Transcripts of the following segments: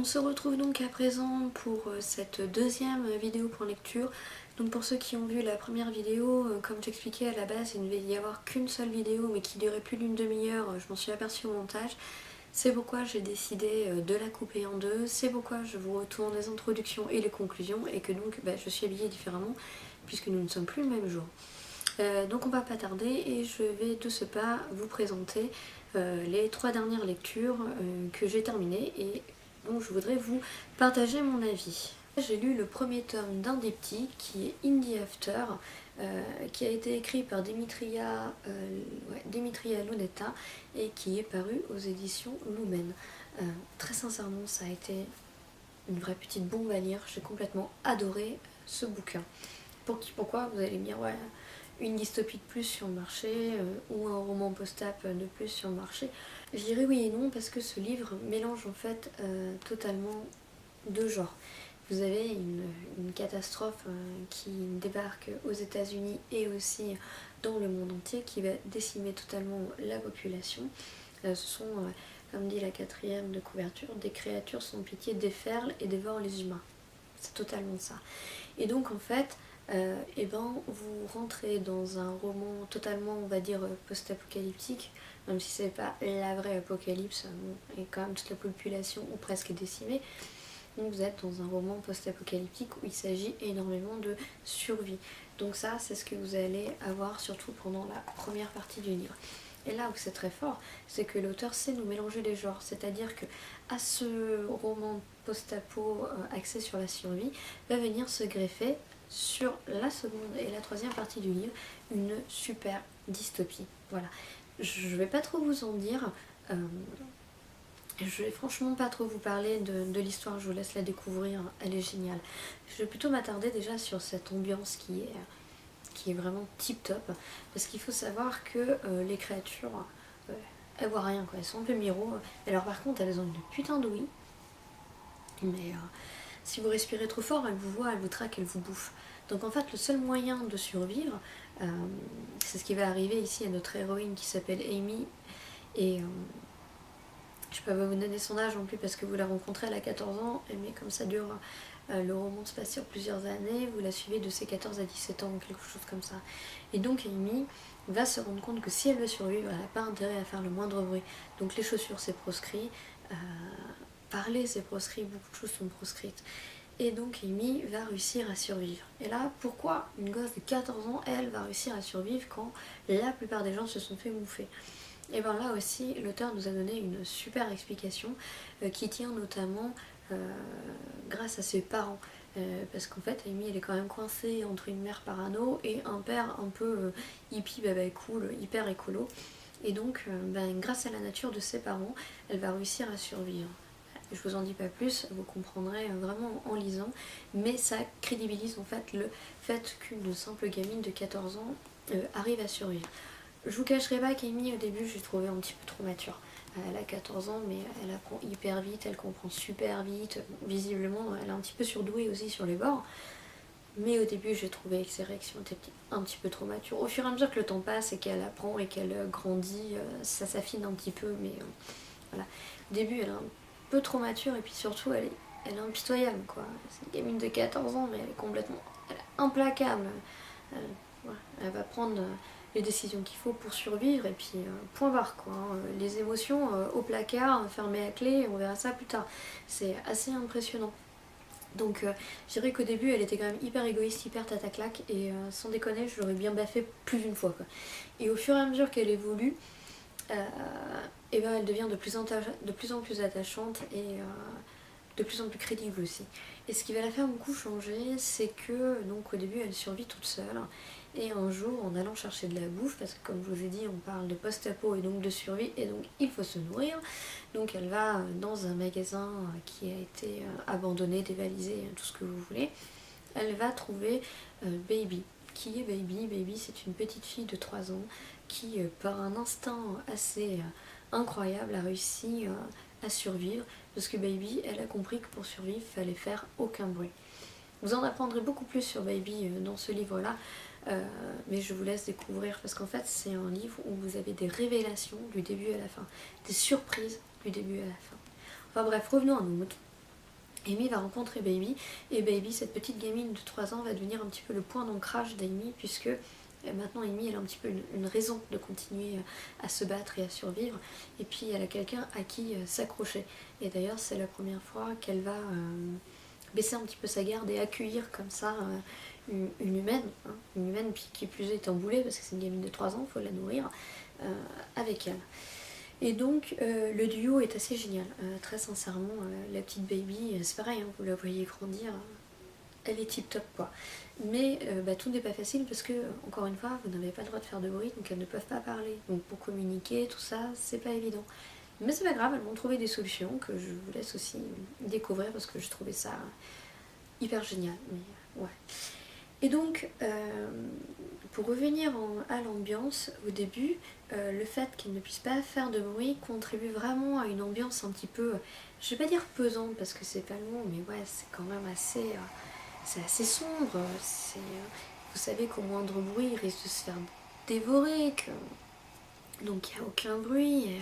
se retrouve donc à présent pour cette deuxième vidéo pour lecture. Donc pour ceux qui ont vu la première vidéo, comme j'expliquais à la base, il ne devait y avoir qu'une seule vidéo mais qui durait plus d'une demi-heure, je m'en suis aperçue au montage. C'est pourquoi j'ai décidé de la couper en deux, c'est pourquoi je vous retourne les introductions et les conclusions et que donc je suis habillée différemment puisque nous ne sommes plus le même jour. Donc on va pas tarder et je vais de ce pas vous présenter les 3 dernières lectures que j'ai terminées et dont je voudrais vous partager mon avis. J'ai lu le premier tome d'un des petits qui est Indie After, qui a été écrit par Dimitria Lunetta et qui est paru aux éditions Lumen. Très sincèrement, ça a été une vraie petite bombe à lire, j'ai complètement adoré ce bouquin. Pourquoi vous allez me dire, ouais, une dystopie de plus sur le marché ou un roman post-ap de plus sur le marché. Je dirais oui et non parce que ce livre mélange en fait totalement deux genres. Vous avez une catastrophe qui débarque aux États-Unis et aussi dans le monde entier qui va décimer totalement la population. Ce sont, comme dit la 4e de couverture, des créatures sans pitié déferlent et dévorent les humains. C'est totalement ça. Et donc en fait, vous rentrez dans un roman totalement, on va dire, post-apocalyptique, même si c'est pas la vraie apocalypse, et quand même toute la population ou presque décimée. Donc vous êtes dans un roman post-apocalyptique où il s'agit énormément de survie. Donc ça, c'est ce que vous allez avoir surtout pendant la première partie du livre. Et là où c'est très fort, c'est que l'auteur sait nous mélanger les genres, c'est-à-dire que à ce roman post-apo axé sur la survie, va venir se greffer sur la seconde et la troisième partie du livre, une super dystopie. Voilà. Je vais pas trop vous en dire, je vais franchement pas trop vous parler de l'histoire, je vous laisse la découvrir, elle est géniale. Je vais plutôt m'attarder déjà sur cette ambiance qui est vraiment tip top, parce qu'il faut savoir que les créatures, elles voient rien, quoi. Elles sont un peu miro, alors par contre elles ont une putain d'ouïe, mais si vous respirez trop fort, elles vous voient, elles vous traquent, elles vous bouffent. Donc en fait le seul moyen de survivre, c'est ce qui va arriver ici à notre héroïne qui s'appelle Amy, et je peux pas vous donner son âge non plus parce que vous la rencontrez, elle a 14 ans, mais comme ça dure, le roman se passe sur plusieurs années, vous la suivez de ses 14 à 17 ans ou quelque chose comme ça. Et donc Amy va se rendre compte que si elle veut survivre, elle n'a pas intérêt à faire le moindre bruit. Donc les chaussures c'est proscrit, parler c'est proscrit, beaucoup de choses sont proscrites. Et donc Amy va réussir à survivre. Et là, pourquoi une gosse de 14 ans, elle, va réussir à survivre quand la plupart des gens se sont fait bouffer? Et bien là aussi, l'auteur nous a donné une super explication qui tient notamment grâce à ses parents. Parce qu'en fait, Amy, elle est quand même coincée entre une mère parano et un père un peu hippie, cool, hyper écolo. Et donc, grâce à la nature de ses parents, elle va réussir à survivre. Je vous en dis pas plus, vous comprendrez vraiment en lisant, mais ça crédibilise en fait le fait qu'une simple gamine de 14 ans arrive à survivre. Je vous cacherai pas qu'Amy au début je l'ai trouvée un petit peu trop mature. Elle a 14 ans mais elle apprend hyper vite, elle comprend super vite, visiblement elle est un petit peu surdouée aussi sur les bords. Mais au début j'ai trouvé que ses réactions étaient un petit peu trop matures. Au fur et à mesure que le temps passe et qu'elle apprend et qu'elle grandit, ça s'affine un petit peu, mais voilà. Au début elle est un peu trop mature et puis surtout elle est impitoyable, quoi. C'est une gamine de 14 ans mais elle est implacable. Elle va prendre les décisions qu'il faut pour survivre et puis point barre, quoi. Les émotions au placard, fermées à clé, on verra ça plus tard. C'est assez impressionnant. Donc je dirais qu'au début elle était quand même hyper égoïste, hyper tataclac et sans déconner je l'aurais bien baffé plus d'une fois, quoi. Et au fur et à mesure qu'elle évolue, elle devient de plus en plus attachante et de plus en plus crédible aussi. Et ce qui va la faire beaucoup changer, c'est que donc au début elle survit toute seule et un jour en allant chercher de la bouffe, parce que comme je vous ai dit on parle de post-apo et donc de survie et donc il faut se nourrir, donc elle va dans un magasin qui a été abandonné, dévalisé, tout ce que vous voulez. Elle va trouver Baby. Qui est Baby? Baby, c'est une petite fille de 3 ans qui par un instinct assez incroyable a réussi à survivre, parce que Baby, elle a compris que pour survivre, il fallait faire aucun bruit. Vous en apprendrez beaucoup plus sur Baby dans ce livre-là, mais je vous laisse découvrir, parce qu'en fait, c'est un livre où vous avez des révélations du début à la fin, des surprises du début à la fin. Enfin bref, revenons à nos moutons. Amy va rencontrer Baby, et Baby, cette petite gamine de 3 ans, va devenir un petit peu le point d'ancrage d'Amy, puisque maintenant Amy elle a un petit peu une raison de continuer à se battre et à survivre, et puis elle a quelqu'un à qui s'accrocher. Et d'ailleurs c'est la première fois qu'elle va baisser un petit peu sa garde et accueillir comme ça une humaine, hein, une humaine qui plus est emboulée, parce que c'est une gamine de 3 ans, il faut la nourrir, avec elle. Et donc le duo est assez génial, très sincèrement, la petite Baby, c'est pareil, hein, vous la voyez grandir, elle est tip top quoi. Mais tout n'est pas facile parce que, encore une fois, vous n'avez pas le droit de faire de bruit, donc elles ne peuvent pas parler. Donc pour communiquer, tout ça, c'est pas évident. Mais c'est pas grave, elles vont trouver des solutions que je vous laisse aussi découvrir parce que je trouvais ça hyper génial. Mais, ouais. Et donc, pour revenir à l'ambiance, au début, le fait qu'elle ne puisse pas faire de bruit contribue vraiment à une ambiance un petit peu, je vais pas dire pesante parce que c'est pas le mot, mais ouais, c'est quand même assez... c'est assez sombre, vous savez qu'au moindre bruit, il risque de se faire dévorer, donc il n'y a aucun bruit, et,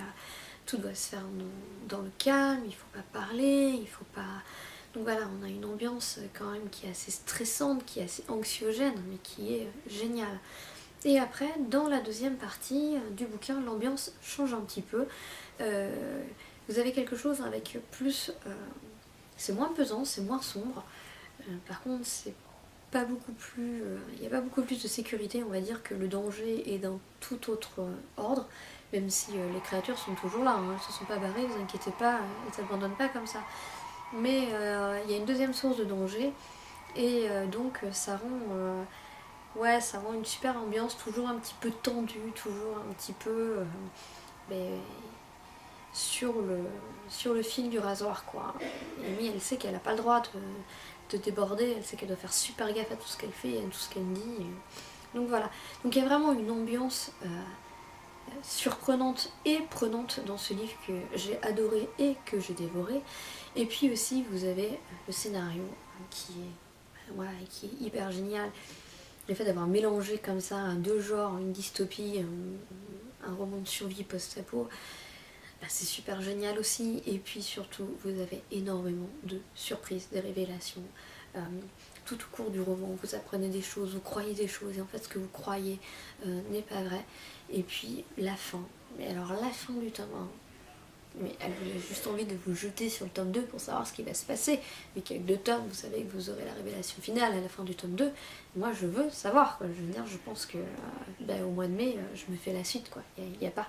tout doit se faire dans le calme, il ne faut pas parler, il faut pas... Donc voilà, on a une ambiance quand même qui est assez stressante, qui est assez anxiogène, mais qui est géniale. Et après, dans la deuxième partie du bouquin, l'ambiance change un petit peu. Vous avez quelque chose avec plus... c'est moins pesant, c'est moins sombre. Par contre, c'est pas beaucoup plus, il n'y a pas beaucoup plus de sécurité, on va dire, que le danger est d'un tout autre ordre, même si les créatures sont toujours là, hein, elles ne se sont pas barrées, vous inquiétez pas, elles ne s'abandonnent pas comme ça. Mais il y a une deuxième source de danger, et donc ça rend, ouais, ça rend une super ambiance, toujours un petit peu tendue, toujours un petit peu mais, sur le fil du rasoir, quoi. Amy, elle sait qu'elle n'a pas le droit de déborder, elle sait qu'elle doit faire super gaffe à tout ce qu'elle fait et à tout ce qu'elle dit. Donc voilà, donc il y a vraiment une ambiance surprenante et prenante dans ce livre que j'ai adoré et que j'ai dévoré. Et puis aussi vous avez le scénario qui est hyper génial. Le fait d'avoir mélangé comme ça deux genres, une dystopie, un roman de survie post-apo, c'est super génial aussi. Et puis surtout, vous avez énormément de surprises, de révélations. Tout au cours du roman, vous apprenez des choses, vous croyez des choses, et en fait ce que vous croyez n'est pas vrai. Et puis la fin, mais alors la fin du tome 1, mais elle a juste envie de vous jeter sur le tome 2 pour savoir ce qui va se passer. Mais qu'avec 2 tomes, vous savez que vous aurez la révélation finale à la fin du tome 2. Moi je veux savoir, quoi. Je veux dire, je pense que au mois de mai, je me fais la suite, quoi. Il n'y a pas...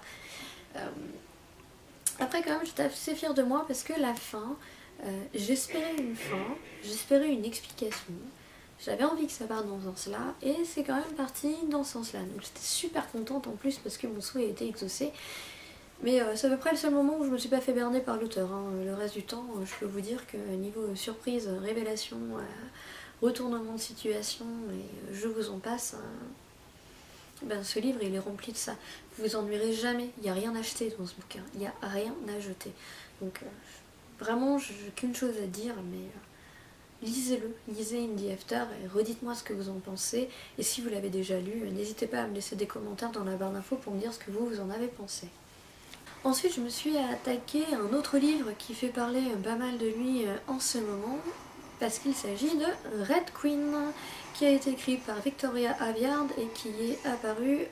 Après quand même, j'étais assez fière de moi parce que la fin, j'espérais une fin, j'espérais une explication. J'avais envie que ça parte dans ce sens-là, et c'est quand même parti dans ce sens-là. Donc j'étais super contente en plus parce que mon souhait a été exaucé. Mais c'est à peu près le seul moment où je me suis pas fait berner par l'auteur, hein. Le reste du temps, je peux vous dire que niveau surprise, révélation, retournement de situation, et je vous en passe, ce livre il est rempli de ça. Vous vous ennuierez jamais, il n'y a rien à acheter dans ce bouquin, il n'y a rien à jeter. Donc vraiment, j'ai qu'une chose à dire, mais lisez-le, lisez Indie After et redites-moi ce que vous en pensez. Et si vous l'avez déjà lu, n'hésitez pas à me laisser des commentaires dans la barre d'infos pour me dire ce que vous en avez pensé. Ensuite, je me suis attaquée à un autre livre qui fait parler pas mal de lui en ce moment, parce qu'il s'agit de Red Queen, qui a été écrit par Victoria Aveyard et qui est apparu,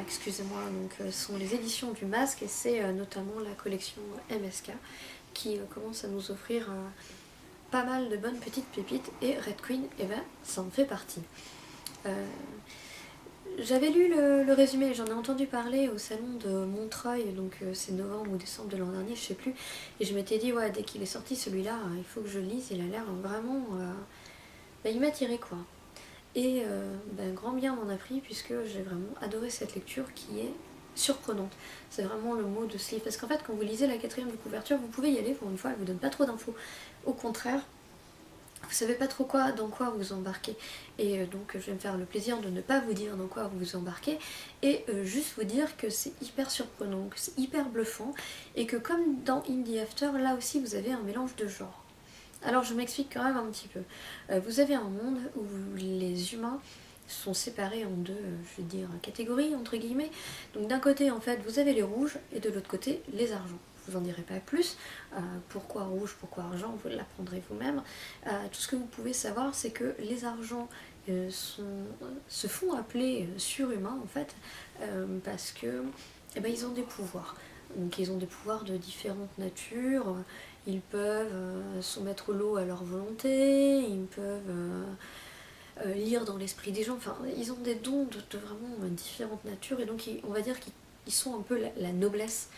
excusez-moi, donc sont les éditions du Masque, et c'est notamment la collection MSK qui commence à nous offrir pas mal de bonnes petites pépites, et Red Queen, ça en fait partie. J'avais lu le résumé, j'en ai entendu parler au salon de Montreuil, donc c'est novembre ou décembre de l'an dernier, je sais plus, et je m'étais dit, ouais, dès qu'il est sorti celui-là, il faut que je le lise, il a l'air vraiment... il m'a tiré, quoi. Et grand bien m'en a pris, puisque j'ai vraiment adoré cette lecture qui est surprenante. C'est vraiment le mot de ce livre, parce qu'en fait, quand vous lisez la 4e de couverture, vous pouvez y aller, pour une fois, elle vous donne pas trop d'infos. Au contraire, vous savez pas trop dans quoi vous embarquez, et donc je vais me faire le plaisir de ne pas vous dire dans quoi vous vous embarquez, et juste vous dire que c'est hyper surprenant, que c'est hyper bluffant, et que comme dans Indie After, là aussi vous avez un mélange de genres. Alors je m'explique quand même un petit peu. Vous avez un monde où les humains sont séparés en deux, je vais dire, catégories, entre guillemets. Donc d'un côté, en fait, vous avez les rouges, et de l'autre côté, les argents. je vous en dirai pas plus. Pourquoi rouge, pourquoi argent, vous l'apprendrez vous-même. Tout ce que vous pouvez savoir, c'est que les argents se font appeler surhumains en fait, parce que ils ont des pouvoirs. Donc ils ont des pouvoirs de différentes natures. Ils peuvent soumettre l'eau à leur volonté, ils peuvent lire dans l'esprit des gens, enfin ils ont des dons de vraiment différentes natures, et donc on va dire qu'ils sont un peu la noblesse,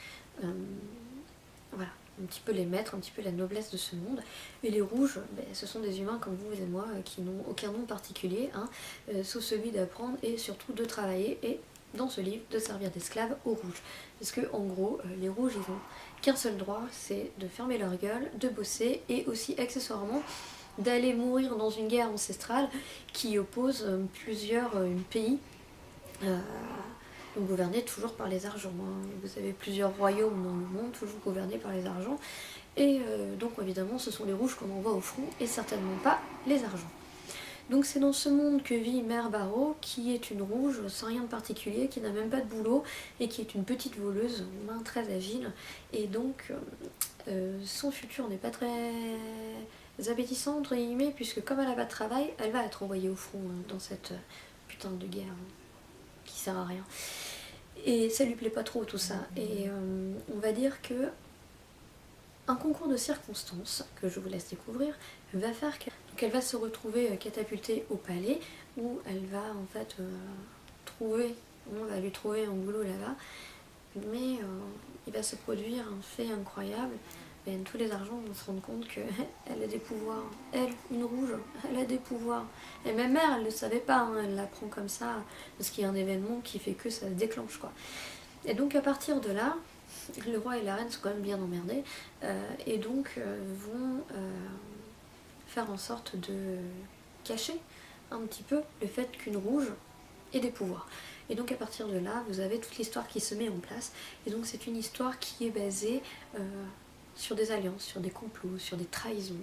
voilà, un petit peu les maîtres, un petit peu la noblesse de ce monde. Et les rouges, ce sont des humains comme vous et moi, qui n'ont aucun nom particulier, hein, sauf celui d'apprendre et surtout de travailler, et dans ce livre, de servir d'esclaves aux rouges. Parce que en gros, les rouges, ils ont qu'un seul droit, c'est de fermer leur gueule, de bosser, et aussi accessoirement d'aller mourir dans une guerre ancestrale qui oppose plusieurs pays, gouvernés toujours par les argents, hein. Vous avez plusieurs royaumes dans le monde, toujours gouvernés par les argents, et donc évidemment ce sont les rouges qu'on envoie au front, et certainement pas les argents. Donc c'est dans ce monde que vit Mère Barreau, qui est une rouge sans rien de particulier, qui n'a même pas de boulot, et qui est une petite voleuse, main très agile, et donc son futur n'est pas très appétissant entre guillemets, puisque comme elle n'a pas de travail, elle va être envoyée au front dans cette putain de guerre qui sert à rien. Et ça lui plaît pas trop tout ça. Et on va dire que un concours de circonstances, que je vous laisse découvrir, va faire qu'elle va se retrouver catapultée au palais, où elle va en fait on va lui trouver un boulot là-bas, mais il va se produire un fait incroyable. Tous les argents vont se rendre compte qu'elle a des pouvoirs. Elle, une rouge, elle a des pouvoirs. Et même mère, elle ne le savait pas, hein, elle l'apprend comme ça, parce qu'il y a un événement qui fait que ça se déclenche, quoi. Et donc à partir de là, le roi et la reine sont quand même bien emmerdés, et donc vont faire en sorte de cacher un petit peu le fait qu'une rouge ait des pouvoirs. Et donc à partir de là, vous avez toute l'histoire qui se met en place, et donc c'est une histoire qui est basée sur des alliances, sur des complots, sur des trahisons.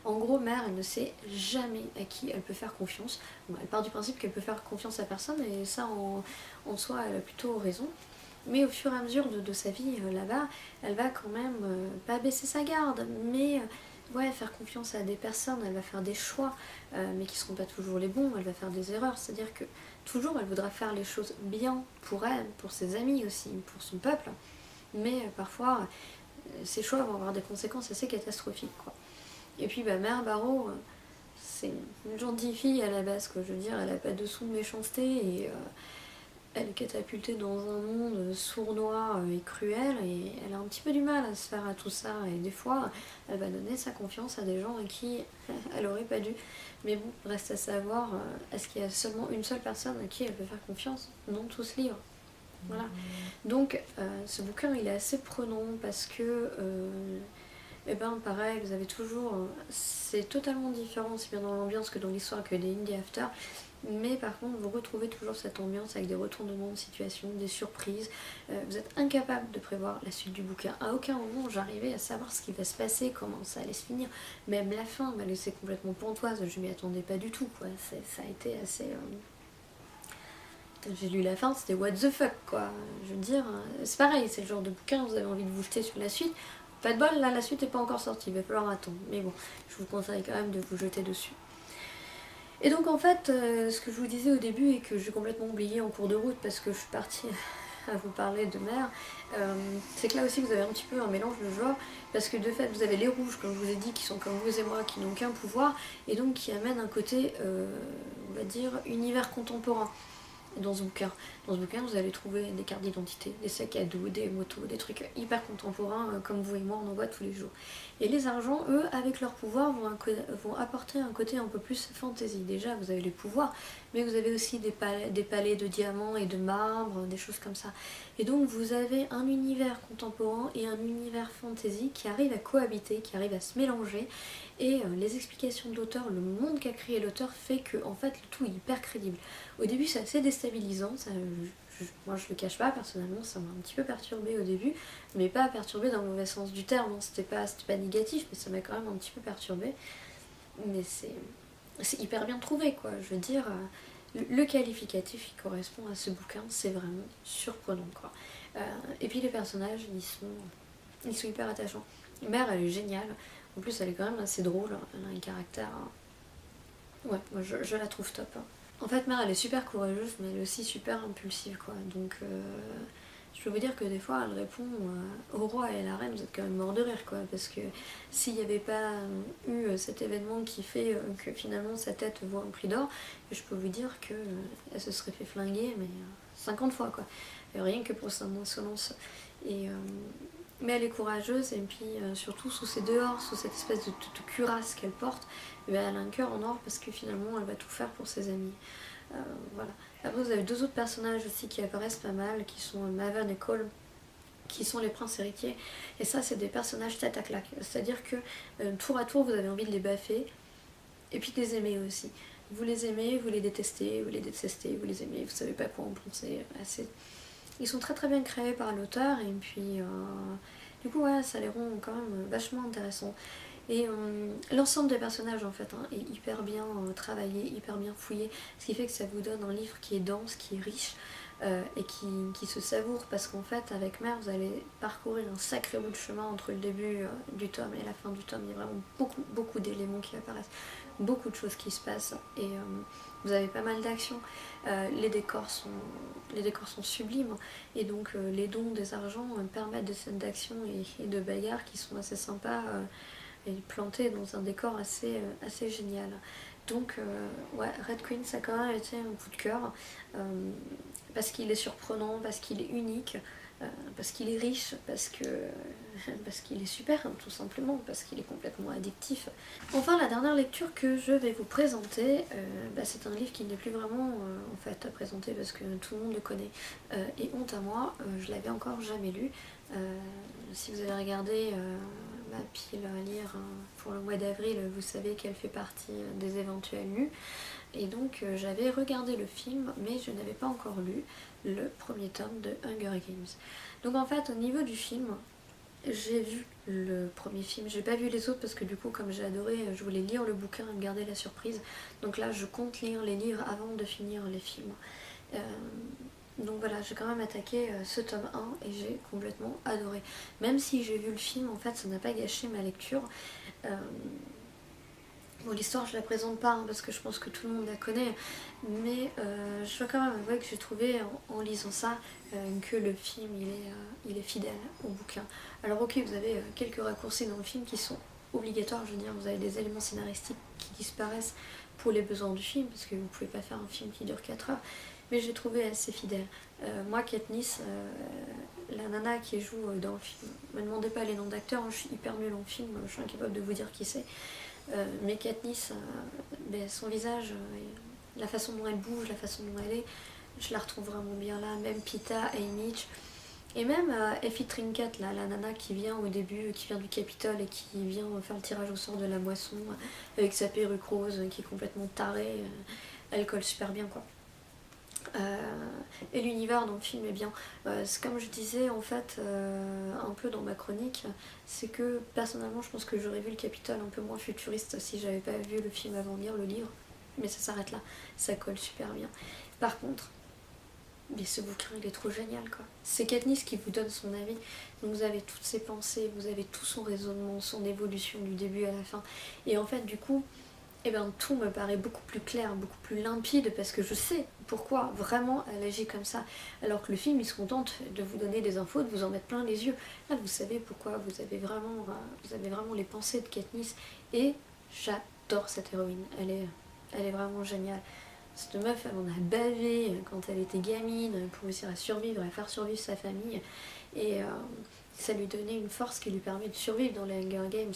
En gros, Mère, elle ne sait jamais à qui elle peut faire confiance. Bon, elle part du principe qu'elle peut faire confiance à personne, et ça en soi, elle a plutôt raison. Mais au fur et à mesure de sa vie là-bas, elle va quand même pas baisser sa garde, mais faire confiance à des personnes, elle va faire des choix, mais qui ne seront pas toujours les bons, elle va faire des erreurs. C'est-à-dire que toujours, elle voudra faire les choses bien pour elle, pour ses amis aussi, pour son peuple, mais parfois ses choix vont avoir des conséquences assez catastrophiques, quoi. Et puis Mère Barreau, c'est une gentille fille à la base, quoi. Je veux dire, elle a pas de sous de méchanceté, et elle est catapultée dans un monde sournois et cruel, et elle a un petit peu du mal à se faire à tout ça, et des fois elle va donner sa confiance à des gens à qui elle aurait pas dû. Mais bon, reste à savoir, est-ce qu'il y a seulement une seule personne à qui elle peut faire confiance dans tout ce livre? Voilà. Donc ce bouquin il est assez prenant, parce que pareil, vous avez toujours, c'est totalement différent aussi bien dans l'ambiance que dans l'histoire que des Indie After, mais par contre vous retrouvez toujours cette ambiance avec des retournements de situation, des surprises. Vous êtes incapable de prévoir la suite du bouquin. À aucun moment j'arrivais à savoir ce qui va se passer, comment ça allait se finir. Même la fin m'a laissé complètement pantoise, je m'y attendais pas du tout, quoi. Ça a été assez... J'ai lu la fin, c'était what the fuck, quoi. Je veux dire, c'est pareil, c'est le genre de bouquin, vous avez envie de vous jeter sur la suite. Pas de bol, là la suite n'est pas encore sortie, il va falloir attendre. Mais bon, je vous conseille quand même de vous jeter dessus. Et donc en fait, ce que je vous disais au début et que j'ai complètement oublié en cours de route parce que je suis partie à vous parler de Mère, c'est que là aussi vous avez un petit peu un mélange de genres, parce que de fait vous avez les rouges, comme je vous ai dit, qui sont comme vous et moi, qui n'ont qu'un pouvoir, et donc qui amènent un côté, on va dire, univers contemporain. Dans ce bouquin, vous allez trouver des cartes d'identité, des sacs à dos, des motos, des trucs hyper contemporains comme vous et moi on en voit tous les jours. Et les argents, eux, avec leur pouvoir, vont apporter un côté un peu plus fantasy. Déjà, vous avez les pouvoirs, mais vous avez aussi des palais de diamants et de marbre, des choses comme ça. Et donc vous avez un univers contemporain et un univers fantasy qui arrivent à cohabiter, qui arrivent à se mélanger. Et les explications de l'auteur, le monde qu'a créé l'auteur fait que en fait le tout est hyper crédible. Au début c'est assez déstabilisant, moi je le cache pas, personnellement ça m'a un petit peu perturbée au début, mais pas perturbée dans le mauvais sens du terme, hein. C'était pas négatif, mais ça m'a quand même un petit peu perturbée. Mais c'est hyper bien trouvé, quoi. Je veux dire, le qualificatif qui correspond à ce bouquin, c'est vraiment surprenant, quoi. Et puis les personnages, ils sont ils sont hyper attachants. Mère, elle est géniale, en plus elle est quand même assez drôle, elle a un caractère... Ouais, moi je la trouve top. En fait, Mère, elle est super courageuse, mais elle est aussi super impulsive, quoi. Donc, je peux vous dire que des fois, elle répond au roi et à la reine, vous êtes quand même mort de rire, quoi. Parce que s'il n'y avait pas eu cet événement qui fait que finalement sa tête vaut un prix d'or, je peux vous dire que elle se serait fait flinguer, mais 50 fois, quoi. Et rien que pour son insolence. Et, mais elle est courageuse, et puis surtout sous ses dehors, sous cette espèce de cuirasse qu'elle porte, eh bien, elle a un cœur en or parce que finalement elle va tout faire pour ses amis. Voilà. Après vous avez deux autres personnages aussi qui apparaissent pas mal, qui sont Maven et Cole, qui sont les princes héritiers. Et ça c'est des personnages tête à claque. C'est-à-dire que tour à tour vous avez envie de les baffer, et puis de les aimer aussi. Vous les aimez, vous les détestez, vous les détestez, vous les aimez, vous savez pas quoi en penser. Ils sont très très bien créés par l'auteur, et puis du coup ouais, ça les rend quand même vachement intéressants. Et l'ensemble des personnages en fait est hyper bien travaillé, hyper bien fouillé, ce qui fait que ça vous donne un livre qui est dense, qui est riche et qui se savoure, parce qu'en fait avec Mère vous allez parcourir un sacré bout de chemin entre le début du tome et la fin du tome. Il y a vraiment beaucoup d'éléments qui apparaissent, beaucoup de choses qui se passent, et vous avez pas mal d'actions. Les décors sont sublimes, et donc les dons des argents permettent des scènes d'action et de bagarre qui sont assez sympas et planté dans un décor assez génial. Donc ouais, Red Queen ça a quand même été un coup de cœur, parce qu'il est surprenant, parce qu'il est unique, parce qu'il est riche, parce qu'il est super, hein, tout simplement, parce qu'il est complètement addictif. Enfin, la dernière lecture que je vais vous présenter, c'est un livre qui n'est plus vraiment en fait à présenter parce que tout le monde le connaît, et honte à moi, je l'avais encore jamais lu. Si vous avez regardé ma pile à lire pour le mois d'avril, vous savez qu'elle fait partie des éventuels lus. Et donc j'avais regardé le film, mais je n'avais pas encore lu le premier tome de Hunger Games. Donc en fait, au niveau du film, j'ai vu le premier film, j'ai pas vu les autres parce que du coup, comme j'ai adoré, je voulais lire le bouquin et me garder la surprise. Donc là, je compte lire les livres avant de finir les films. Donc voilà, j'ai quand même attaqué ce tome 1 et j'ai complètement adoré. Même si j'ai vu le film, en fait, ça n'a pas gâché ma lecture. Bon, l'histoire, je la présente pas parce que je pense que tout le monde la connaît, mais je dois quand même avouer que j'ai trouvé en lisant ça que le film il est fidèle au bouquin. Alors ok, vous avez quelques raccourcis dans le film qui sont obligatoires, je veux dire, vous avez des éléments scénaristiques qui disparaissent pour les besoins du film, parce que vous pouvez pas faire un film qui dure 4 heures, mais j'ai trouvé assez fidèle. Moi, Katniss, la nana qui joue dans le film, me demandez pas les noms d'acteurs, je suis hyper nulle en film, je suis incapable de vous dire qui c'est. Mais Katniss, son visage, la façon dont elle bouge, la façon dont elle est, je la retrouve vraiment bien là. Même Pita, Haymitch, et même Effie Trinket, là, la nana qui vient au début, qui vient du Capitole et qui vient faire le tirage au sort de la moisson avec sa perruque rose qui est complètement tarée. Elle colle super bien, quoi. Et l'univers dans le film est bien. C'est comme je disais en fait un peu dans ma chronique, c'est que personnellement je pense que j'aurais vu le Capitole un peu moins futuriste si j'avais pas vu le film avant de lire le livre, mais ça s'arrête là, ça colle super bien. Par contre, mais ce bouquin il est trop génial, quoi. C'est Katniss qui vous donne son avis, donc vous avez toutes ses pensées, vous avez tout son raisonnement, son évolution du début à la fin, et en fait du coup et bien tout me paraît beaucoup plus clair, beaucoup plus limpide, parce que je sais pourquoi vraiment elle agit comme ça. Alors que le film il se contente de vous donner des infos, de vous en mettre plein les yeux. Là vous savez pourquoi, vous avez vraiment les pensées de Katniss, et j'adore cette héroïne, elle est vraiment géniale. Cette meuf elle en a bavé quand elle était gamine pour réussir à survivre, à faire survivre sa famille, et ça lui donnait une force qui lui permet de survivre dans les Hunger Games.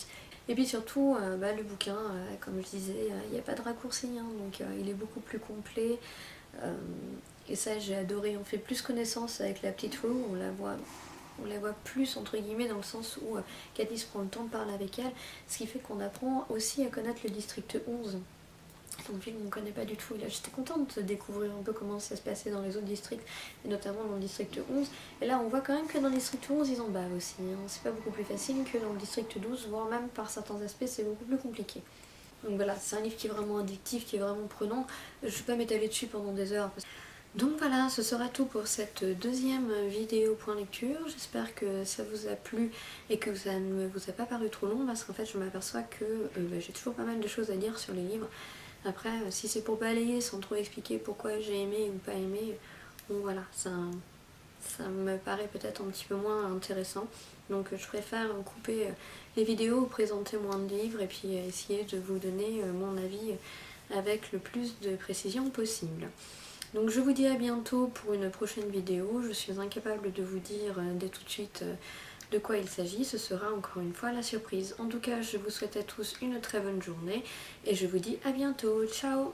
Et puis surtout, le bouquin, comme je disais, il n'y a pas de raccourci, hein, donc il est beaucoup plus complet. Et ça, j'ai adoré. On fait plus connaissance avec la petite Rue, on la voit plus, entre guillemets, dans le sens où Katniss prend le temps de parler avec elle, ce qui fait qu'on apprend aussi à connaître le district 11. Dans le film, on ne connaît pas du tout. Et là, j'étais contente de découvrir un peu comment ça se passait dans les autres districts, et notamment dans le district 11. Et là, on voit quand même que dans le district 11, ils en bavent aussi. Hein. C'est pas beaucoup plus facile que dans le district 12, voire même par certains aspects, c'est beaucoup plus compliqué. Donc voilà, c'est un livre qui est vraiment addictif, qui est vraiment prenant. Je ne vais pas m'étaler dessus pendant des heures. Donc voilà, ce sera tout pour cette deuxième vidéo point lecture. J'espère que ça vous a plu et que ça ne vous a pas paru trop long, parce qu'en fait je m'aperçois que j'ai toujours pas mal de choses à dire sur les livres. Après, si c'est pour balayer sans trop expliquer pourquoi j'ai aimé ou pas aimé, bon voilà, ça me paraît peut-être un petit peu moins intéressant. Donc je préfère couper les vidéos ou présenter moins de livres et puis essayer de vous donner mon avis avec le plus de précision possible. Donc je vous dis à bientôt pour une prochaine vidéo. Je suis incapable de vous dire dès tout de suite de quoi il s'agit. Ce sera encore une fois la surprise. En tout cas, je vous souhaite à tous une très bonne journée et je vous dis à bientôt. Ciao!